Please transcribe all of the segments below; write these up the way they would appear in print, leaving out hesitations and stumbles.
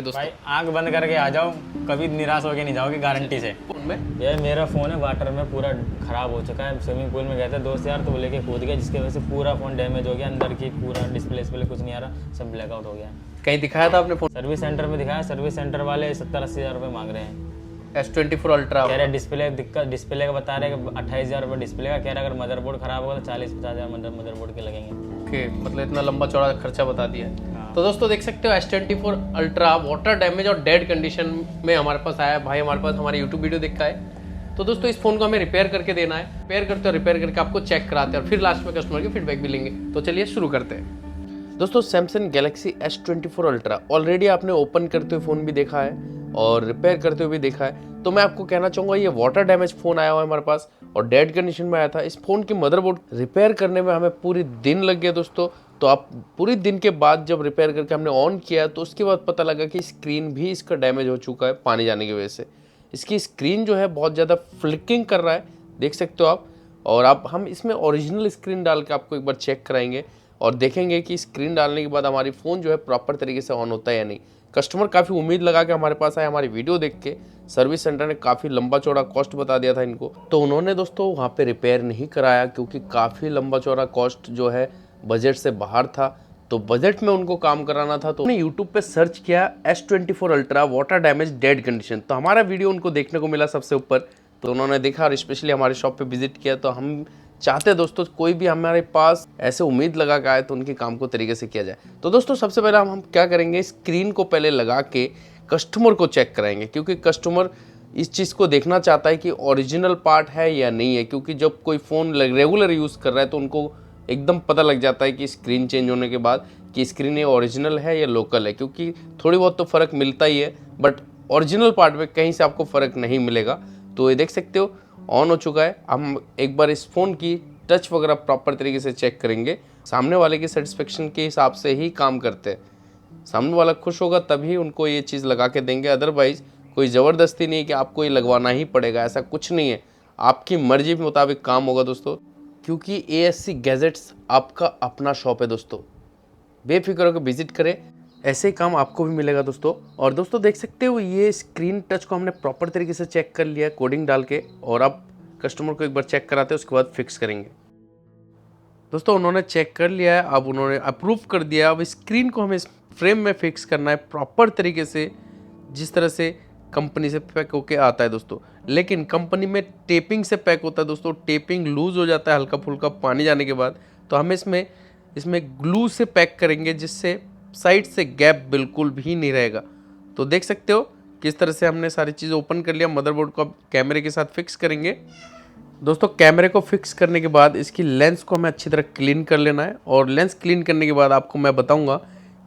दोस्तों भाई आंख बंद करके आ जाओ, कभी निराश होके नहीं जाओगे गारंटी से। फोन में ये मेरा फ़ोन है वाटर में पूरा ख़राब हो चुका है। स्विमिंग पूल में गए थे दोस्त यार, तो वो लेके कूद गया, जिसकी वजह से पूरा फ़ोन डैमेज हो गया। अंदर की पूरा डिस्प्ले कुछ नहीं आ रहा, सब ब्लैकआउट हो गया। कहीं दिखाया था आपने फोन? सर्विस सेंटर में दिखाया, सर्विस सेंटर वाले 70-80 हज़ार रुपये मांग रहे हैं। S24 अल्ट्रा कह रहे डिस्प्ले दिक्कत, डिस्प्ले का बता रहे कि 28 हज़ार रुपये डिस्प्ले का। कह रहे अगर मदरबोर्ड ख़राब होगा तो 40-50 हज़ार मदरबोर्ड के लगेंगे। ओके, मतलब इतना लंबा चौड़ा खर्चा बता दिया है। हाँ। तो दोस्तों देख सकते हो S24 अल्ट्रा वाटर डैमेज और डेड कंडीशन में हमारे पास आया है। भाई हमारे पास हमारे यूट्यूब वीडियो देखा है। तो दोस्तों इस फोन को हमें रिपेयर करके देना है। रिपेयर करते हो, रिपेयर करके आपको चेक कराते हैं और फिर लास्ट में कस्टमर की फीडबैक भी लेंगे। तो चलिए शुरू करते हैं। दोस्तों Samsung Galaxy S24 ultra already आपने ओपन करते हुए फ़ोन भी देखा है और रिपेयर करते हुए भी देखा है। तो मैं आपको कहना चाहूँगा ये वाटर डैमेज फ़ोन आया हुआ है हमारे पास और डेड कंडीशन में आया था। इस फ़ोन की मदरबोर्ड रिपेयर करने में हमें पूरी दिन लग गया दोस्तों। तो आप पूरी दिन के बाद जब रिपेयर करके हमने ऑन किया तो उसके बाद पता लगा कि स्क्रीन भी इसका डैमेज हो चुका है पानी जाने की वजह से। इसकी स्क्रीन जो है बहुत ज़्यादा फ्लिकिंग कर रहा है, देख सकते हो आप। और आप हम इसमें ओरिजिनल स्क्रीन डाल के आपको एक बार चेक कराएंगे और देखेंगे कि स्क्रीन डालने के बाद हमारी फ़ोन जो है प्रॉपर तरीके से ऑन होता है या नहीं। कस्टमर काफ़ी उम्मीद लगा के हमारे पास आए, हमारी वीडियो देख के। सर्विस सेंटर ने काफ़ी लंबा चौड़ा कॉस्ट बता दिया था इनको, तो उन्होंने दोस्तों वहाँ पे रिपेयर नहीं कराया क्योंकि काफ़ी लंबा चौड़ा कॉस्ट जो है बजट से बाहर था। तो बजट में उनको काम कराना था, तो उन्होंने यूट्यूब पे सर्च किया S24 ultra water damage dead condition. तो हमारा वीडियो उनको देखने को मिला सबसे ऊपर, तो उन्होंने देखा और स्पेशली हमारे शॉप पे विजिट किया। तो हम चाहते हैं दोस्तों कोई भी हमारे पास ऐसे उम्मीद लगा के आए तो उनके काम को तरीके से किया जाए। तो दोस्तों सबसे पहले हम क्या करेंगे, स्क्रीन को पहले लगा के कस्टमर को चेक कराएंगे क्योंकि कस्टमर इस चीज़ को देखना चाहता है कि ओरिजिनल पार्ट है या नहीं है। क्योंकि जब कोई फ़ोन रेगुलर यूज़ कर रहा है तो उनको एकदम पता लग जाता है कि स्क्रीन चेंज होने के बाद कि स्क्रीन ये ओरिजिनल है या लोकल है, क्योंकि थोड़ी बहुत तो फ़र्क मिलता ही है बट ओरिजिनल पार्ट में कहीं से आपको फ़र्क नहीं मिलेगा। तो ये देख सकते हो ऑन हो चुका है। हम एक बार इस फ़ोन की टच वगैरह प्रॉपर तरीके से चेक करेंगे। सामने वाले की सेटिस्फेक्शन के हिसाब से ही काम करते हैं। सामने वाला खुश होगा तभी उनको ये चीज़ लगा के देंगे, अदरवाइज़ कोई ज़बरदस्ती नहीं कि आपको ये लगवाना ही पड़ेगा, ऐसा कुछ नहीं है। आपकी मर्जी के मुताबिक काम होगा दोस्तों, क्योंकि ASC गैजेट्स आपका अपना शॉप है दोस्तों। बेफिक्र होकर विजिट करें, ऐसे ही काम आपको भी मिलेगा दोस्तों। और दोस्तों देख सकते हो ये स्क्रीन टच को हमने प्रॉपर तरीके से चेक कर लिया है कोडिंग डाल के, और अब कस्टमर को एक बार चेक कराते हैं उसके बाद फिक्स करेंगे। दोस्तों उन्होंने चेक कर लिया है, अब उन्होंने अप्रूव कर दिया। अब स्क्रीन को हमें इस फ्रेम में फिक्स करना है प्रॉपर तरीके से, जिस तरह से कंपनी से पैक होके आता है दोस्तों। लेकिन कंपनी में टेपिंग से पैक होता है दोस्तों, टेपिंग लूज़ हो जाता है हल्का फुल्का पानी जाने के बाद। तो हम इसमें ग्लू से पैक करेंगे जिससे साइड से गैप बिल्कुल भी नहीं रहेगा। तो देख सकते हो किस तरह से हमने सारी चीज़ ओपन कर लिया। मदरबोर्ड को अब कैमरे के साथ फिक्स करेंगे दोस्तों। कैमरे को फिक्स करने के बाद इसकी लेंस को हमें अच्छी तरह क्लीन कर लेना है, और लेंस क्लीन करने के बाद आपको मैं बताऊंगा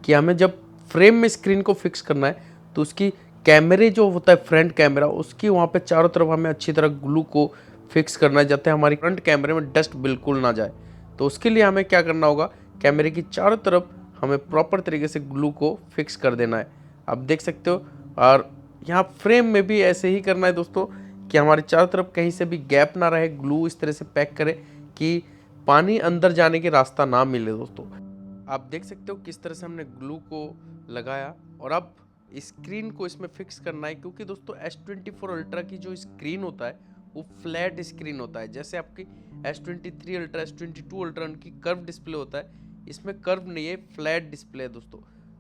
कि हमें जब फ्रेम में स्क्रीन को फिक्स करना है तो उसकी कैमरे जो होता है फ्रंट कैमरा, उसकी वहाँ पे चारों तरफ हमें अच्छी तरह ग्लू को फिक्स करना है जाते हमारी फ्रंट कैमरे में डस्ट बिल्कुल ना जाए। तो उसके लिए हमें क्या करना होगा, कैमरे की चारों तरफ हमें प्रॉपर तरीके से ग्लू को फिक्स कर देना है। आप देख सकते हो, और यहाँ फ्रेम में भी ऐसे ही करना है दोस्तों कि हमारे चारों तरफ कहीं से भी गैप ना रहे। ग्लू इस तरह से पैक करें कि पानी अंदर जाने के रास्ता ना मिले दोस्तों। आप देख सकते हो किस तरह से हमने ग्लू को लगाया, और अब स्क्रीन को इसमें फिक्स करना है। क्योंकि दोस्तों S24 अल्ट्रा की जो स्क्रीन होता है वो फ्लैट स्क्रीन होता है, जैसे आपकी S23 अल्ट्रा S22 अल्ट्रा उनकी कर्व डिस्प्ले होता है, इसमें कर्व नहीं है, फ्लैट डिस्प्ले है दोस्तों।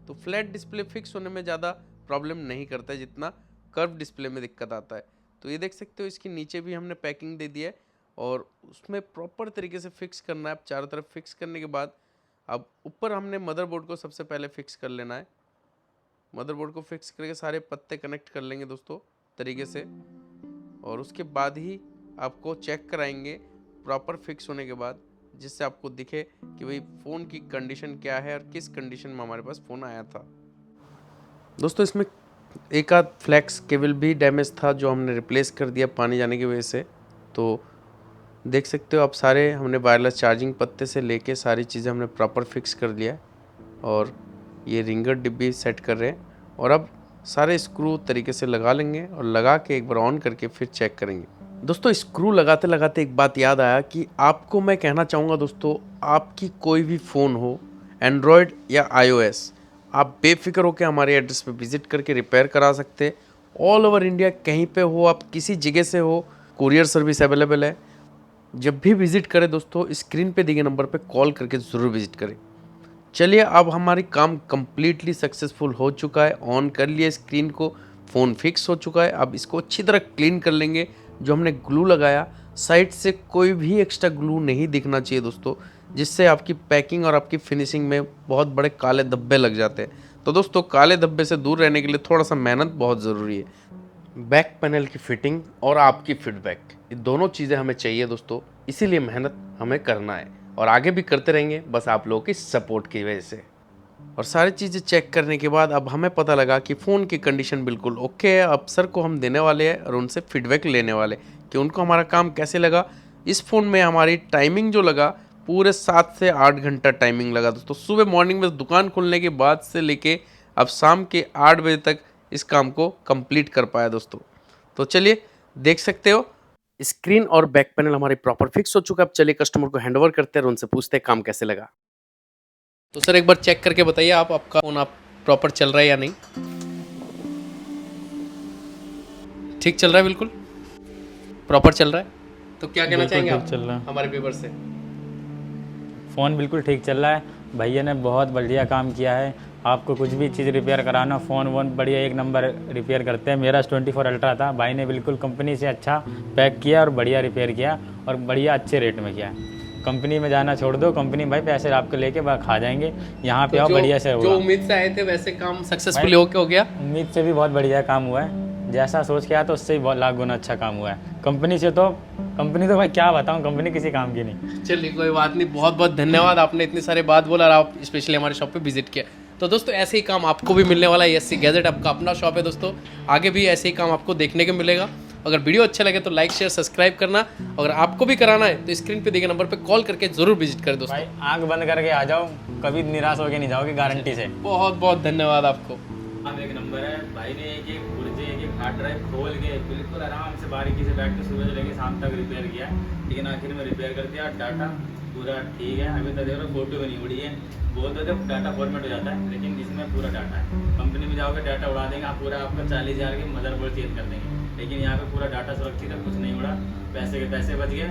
तो फ्लैट डिस्प्ले फिक्स होने में ज़्यादा प्रॉब्लम नहीं करता है जितना कर्व डिस्प्ले में दिक्कत आता है। तो ये देख सकते हो इसके नीचे भी हमने पैकिंग दे दी है और उसमें प्रॉपर तरीके से फिक्स करना है। अब चारों तरफ फिक्स करने के बाद अब ऊपर हमने मदरबोर्ड को सबसे पहले फिक्स कर लेना है। मदरबोर्ड को फिक्स करके सारे पत्ते कनेक्ट कर लेंगे दोस्तों तरीके से, और उसके बाद ही आपको चेक कराएंगे प्रॉपर फिक्स होने के बाद, जिससे आपको दिखे कि भाई फ़ोन की कंडीशन क्या है और किस कंडीशन में हमारे पास फ़ोन आया था। दोस्तों इसमें एक आध फ्लैक्स केबल भी डैमेज था जो हमने रिप्लेस कर दिया पानी जाने की वजह से। तो देख सकते हो आप सारे हमने वायरलेस चार्जिंग पत्ते से लेके सारी चीज़ें हमने प्रॉपर फिक्स कर लिया है, और ये रिंगर डिब्बी सेट कर रहे हैं। और अब सारे स्क्रू तरीके से लगा लेंगे और लगा के एक बार ऑन करके फिर चेक करेंगे। दोस्तों स्क्रू लगाते लगाते एक बात याद आया कि आपको मैं कहना चाहूँगा दोस्तों, आपकी कोई भी फ़ोन हो एंड्रॉयड या iOS, आप बेफिक्र होकर हमारे एड्रेस पे विजिट करके रिपेयर करा सकते हैं। ऑल ओवर इंडिया कहीं पे हो, आप किसी जगह से हो, कुरियर सर्विस अवेलेबल है। जब भी विजिट करें दोस्तों, स्क्रीन पे दिए गए नंबर पे कॉल करके ज़रूर विजिट करें। चलिए, अब हमारी काम कंप्लीटली सक्सेसफुल हो चुका है। ऑन कर लिया स्क्रीन को, फ़ोन फिक्स हो चुका है। अब इसको अच्छी तरह क्लीन कर लेंगे। जो हमने ग्लू लगाया, साइड से कोई भी एक्स्ट्रा ग्लू नहीं दिखना चाहिए दोस्तों, जिससे आपकी पैकिंग और आपकी फिनिशिंग में बहुत बड़े काले धब्बे लग जाते हैं। तो दोस्तों, काले धब्बे से दूर रहने के लिए थोड़ा सा मेहनत बहुत ज़रूरी है। बैक पैनल की फिटिंग और आपकी फीडबैक, ये दोनों चीज़ें हमें चाहिए दोस्तों, इसीलिए मेहनत हमें करना है और आगे भी करते रहेंगे, बस आप लोगों की सपोर्ट की वजह से। और सारी चीज़ें चेक करने के बाद अब हमें पता लगा कि फ़ोन की कंडीशन बिल्कुल ओके है। अब सर को हम देने वाले हैं और उनसे फीडबैक लेने वाले कि उनको हमारा काम कैसे लगा। इस फ़ोन में हमारी टाइमिंग जो लगा, पूरे 7 से 8 घंटा टाइमिंग लगा दोस्तों। सुबह मॉर्निंग में दुकान खोलने के बाद से लेके अब शाम के 8 बजे तक इस काम को कंप्लीट कर पाया दोस्तों। तो चलिए, देख सकते हो स्क्रीन और बैक पैनल हमारी प्रॉपर फिक्स हो चुका है। अब चलिए कस्टमर को हैंडओवर करते हैं और उनसे पूछते हैं काम कैसे लगा। तो सर, एक बार चेक करके बताइए आपका फ़ोन आप प्रॉपर चल रहा है या नहीं? ठीक चल रहा है, बिल्कुल प्रॉपर चल रहा है। तो क्या कहना चाहेंगे आप चल रहा है हमारे व्यूअर से? फ़ोन बिल्कुल ठीक चल रहा है। भैया ने बहुत बढ़िया काम किया है। आपको कुछ भी चीज़ रिपेयर कराना, फ़ोन वोन बढ़िया एक नंबर रिपेयर करते हैं। मेरा 24 अल्ट्रा था, भाई ने बिल्कुल कंपनी से अच्छा पैक किया और बढ़िया रिपेयर किया और बढ़िया अच्छे रेट में किया। कंपनी में जाना छोड़ दो, कंपनी भाई पैसे आपको लेके खा जाएंगे। यहाँ पे आओ, बढ़िया से जो होगा। उम्मीद से आए थे वैसे काम सक्सेसफुल हो गया। उम्मीद से भी बहुत बढ़िया काम हुआ है। जैसा सोच के आया तो उससे भी बहुत लाख गुना अच्छा काम हुआ है। कंपनी तो भाई क्या बताऊँ, कंपनी किसी काम की नहीं। चलिए, कोई बात नहीं, बहुत बहुत धन्यवाद, आपने इतनी सारी बात बोला और आप स्पेशली हमारे शॉप पे विजिट किया। तो दोस्तों, ऐसे ही काम आपको भी मिलने वाला है। एससी गैजेट आपका अपना शॉप है दोस्तों, आगे भी ऐसे ही काम आपको देखने को मिलेगा। अगर वीडियो अच्छा लगे तो लाइक शेयर सब्सक्राइब करना। अगर आपको भी कराना है तो स्क्रीन पे दिए गए नंबर पे कॉल करके जरूर विजिट करें दोस्तों। भाई आंख बंद करके आ जाओ, कभी निराश होके नहीं जाओगे, गारंटी से। बहुत बहुत धन्यवाद आपको। अब एक नंबर है, भाई ने एक पुर्जे एक हार्ड ड्राइव खोल के बिल्कुल आराम से बारीकी से बैठ के सुबह से लेके शाम तक रिपेयर किया है। लेकिन आखिर में रिपेयर कर दिया। डाटा पूरा ठीक है। अभी तक देखो फोटो बनी उड़ी है, बोलते थे डाटा फॉर्मेट हो जाता है, लेकिन इसमें पूरा डाटा है। कंपनी में जाओगे डाटा उड़ा देंगे, आप पूरा आपका 40,000 की मदरबोर्ड चेंज कर देंगे। लेकिन यहाँ पे पूरा डाटा सुरक्षित है, कुछ नहीं उड़ा, पैसे के पैसे बच गए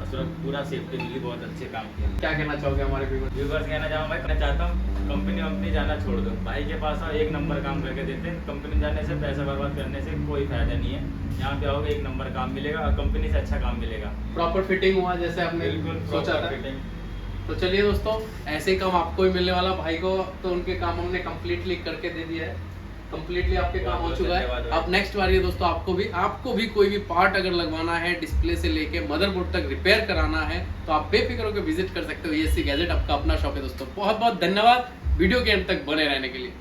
और पूरा सेफ्टी मिली। बहुत अच्छे काम किया। क्या कहना चाहोगे हमारे व्यूवर्स? कहना चाहूँ भाई, मैं चाहता हूँ कंपनी जाना छोड़ दो, भाई के पास आओ, एक नंबर काम करके देते हैं। कंपनी जाने से, पैसा बर्बाद करने से कोई फायदा नहीं है। यहाँ पे आओगे एक नंबर काम मिलेगा और कंपनी से अच्छा काम मिलेगा। प्रॉपर फिटिंग हुआ जैसे आपने बिल्कुल सोचा था। तो चलिए दोस्तों, ऐसे ही काम आपको भी मिलने वाला। भाई को तो उनके काम हमने कंप्लीटली करके दे दिया है, कंप्लीटली आपके काम हो चुका है। अब नेक्स्ट बार ये दोस्तों, आपको भी कोई भी पार्ट अगर लगवाना है, डिस्प्ले से लेके मदरबोर्ड तक रिपेयर कराना है, तो आप बेफिक्र होकर विजिट कर सकते हो। एससी गैजेट आपका अपना शॉप है दोस्तों। बहुत बहुत धन्यवाद वीडियो के एंड तक बने रहने के लिए।